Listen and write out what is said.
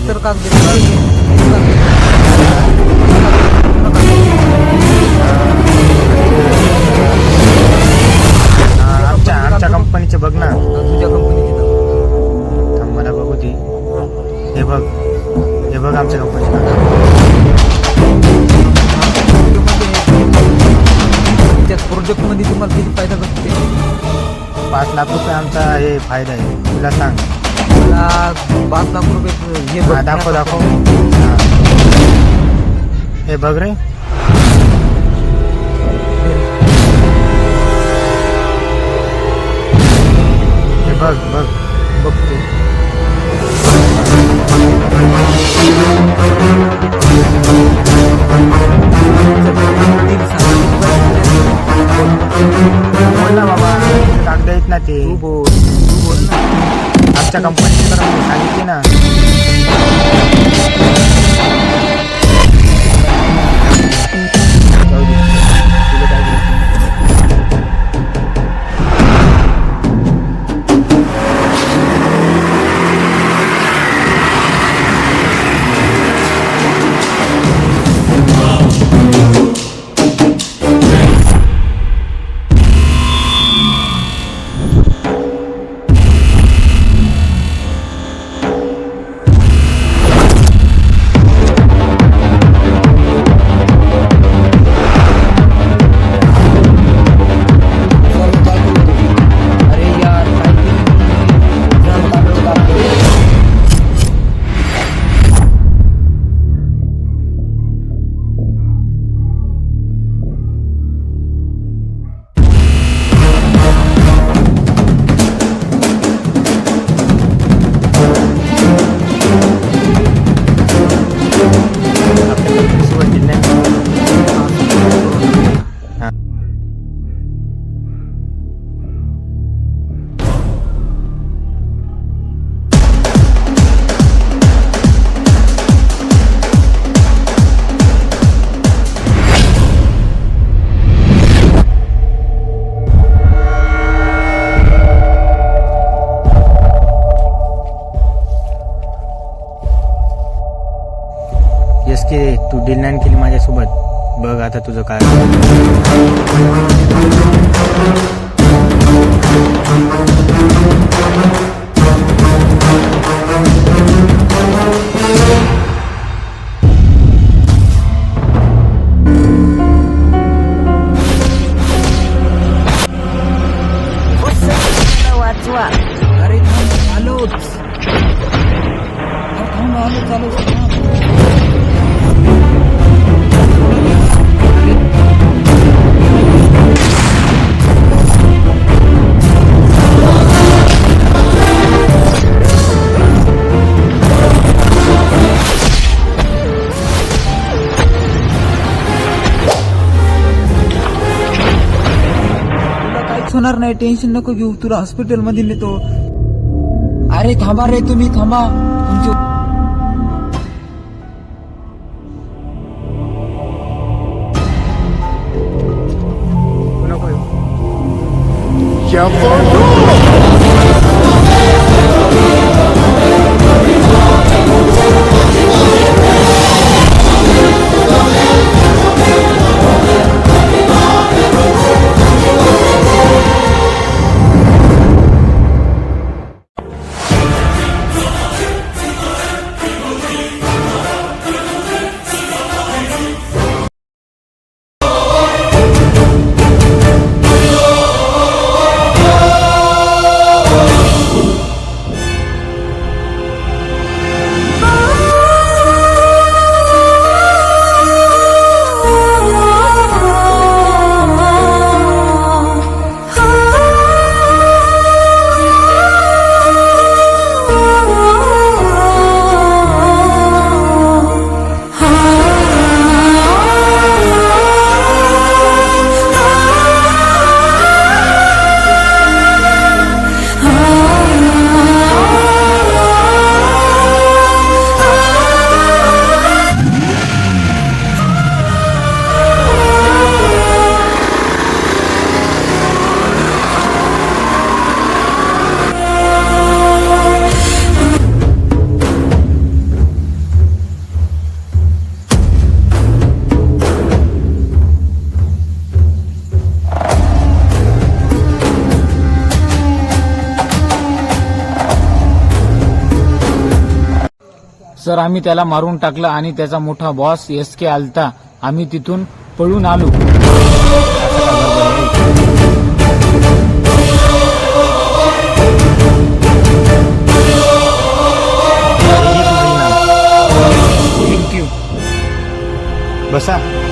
इतर कागद आमच्या कंपनीचे बघ ना. तुझ्या कंपनीचे थांब मला बघू दे. हे बघ आमच्या कंपनीचे त्या प्रोजेक्टमध्ये तुम्हाला किती फायदा भेटते? 5 लाख रुपये आमचा हे फायदा आहे. तुला सांग. मला 5 लाख रुपये हे बघ. दाखव. हे बघ रे. हे बघ बघतो. बोल ना बाबा. कागद आहेत ना ते. तू बोल ना. आमच्या कंपनीची तर आम्ही सांगितली ना. तू डील नाही केली माझ्यासोबत. बघ आता तुझं काय. वाचवा. अरे आलोच. चालू. होणार नाही. टेन्शन नको घेऊ. तुला हॉस्पिटल मध्ये नेतो. अरे थांबा रे. तुम्ही थांबा. तुमची सर आम्ही त्याला मारून टाकलं आणि त्याचा मोठा बॉस SK आलता. आम्ही तिथून पळून आलो. बसा.